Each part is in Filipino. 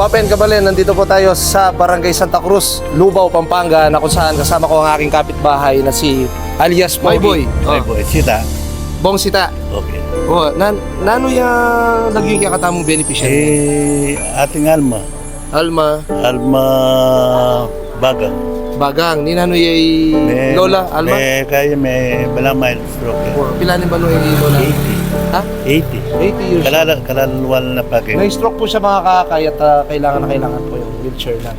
Open Kabalen, nandito po tayo sa Barangay Santa Cruz, Lubao, Pampanga, na kung saan kasama ko ang aking kapitbahay na si alias Mayboy. Ay boy, sita. Bong Sita. Okay. Oh, nano yung lagi ka katamong beneficiary? Ating Alma. Alma, Alma Bagang. Bagang, ni nano yung Lola, Alma? Kaya may balamay stroke. Oh, pilanin ba no yung Lola? 80. Ha? 80. 80 years old. Kalaluwal na pake. Na-stroke po siya mga kakay at kailangan na kailangan po yung wheelchair na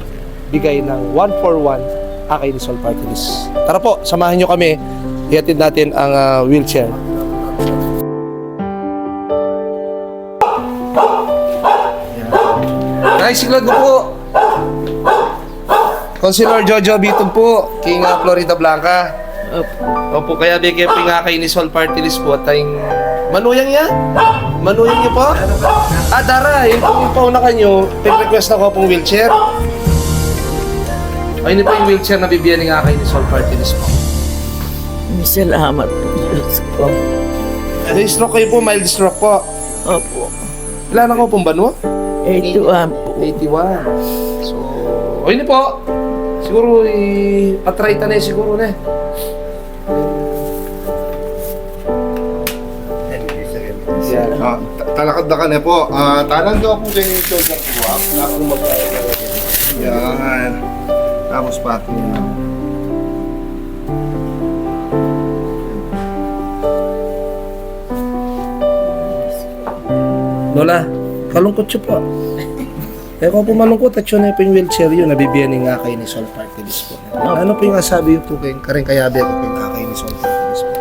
bigay ng 141 Akay ni Sol Party List. Tara po, samahan nyo kami. Ihatid natin ang wheelchair. Nice, siglad mo po. Councilor Jojo Bitog po, King Florida Blanca. Opo, kaya bigyan po yung Akay ni Sol Party List po at tayong manuyang niya? Manuyang niyo po? Dara, yung pauna kanyo, pin-request ako pong wheelchair. Ayun po yung wheelchair na bibigyan ng Akay ni Sol Party List po. Salamat po, Diyos ko. May stroke kayo po, mild stroke po. Opo. Ilan ako pong banwa? 81 po. 81. So, ayun po. Siguro, patrayta na siguro na. Yan. Talakad na ka na po. Talang daw po kayo yung shoulder ko. Ako mag-alala. Yan. Tapos pati yan. Lola, kalungkot siya po. Eh kung po malungkot at yun na po yung wheelchair yun, nabibigyan ng Akay ni Sol Party List po. Ano po yung asabi po kayong karing kayabi ko kayong Akay ni Sol Party List po?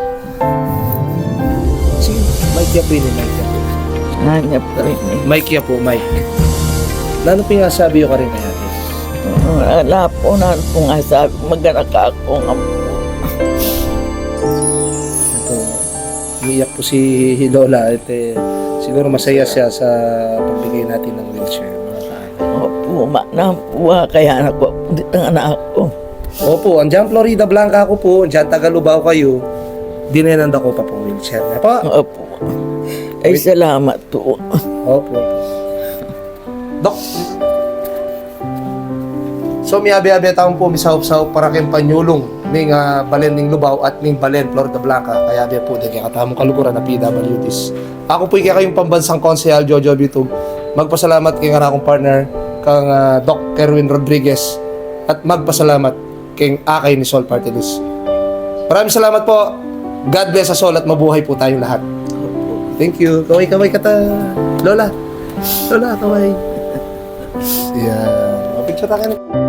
Sige, Mike ya po yun, Mike ya po. Hanap ko rin eh. Mike ya po, Mike. Ano po yung asabi ko karing kayabi? Wala po na po nga sabi, maganak ako nga po. Ito, umiyak po si Lola. At siguro masaya siya sa pagbigay natin ng wheelchair. Opo, manang po kaya nagpapunit ang anak ko. Opo, andyan Florida Blanca ako po, andyan Tagalubao kayo. Dinenanda ko pa po wheelchair na po. Opo. Ay, salamat po. Opo. Dok. So, miyabi-abi taong po misahop-sahop para kayong panyulong ning balen ning Lubao at ning balen Florida Blanca. Kaya biya po din kaya katamong kalukuran na PWDs. Ako po kayong pambansang konsehal Jojo Bitug. Magpasalamat kay nga akong partner kang Doc Kerwin Rodriguez at magpasalamat kay Akay ni Sol Party List. Maraming salamat po. God bless us all at mabuhay po tayong lahat. Thank you. Kaway-kaway ka ta. Lola. Lola, kaway. Yan. Mapicture tayo na.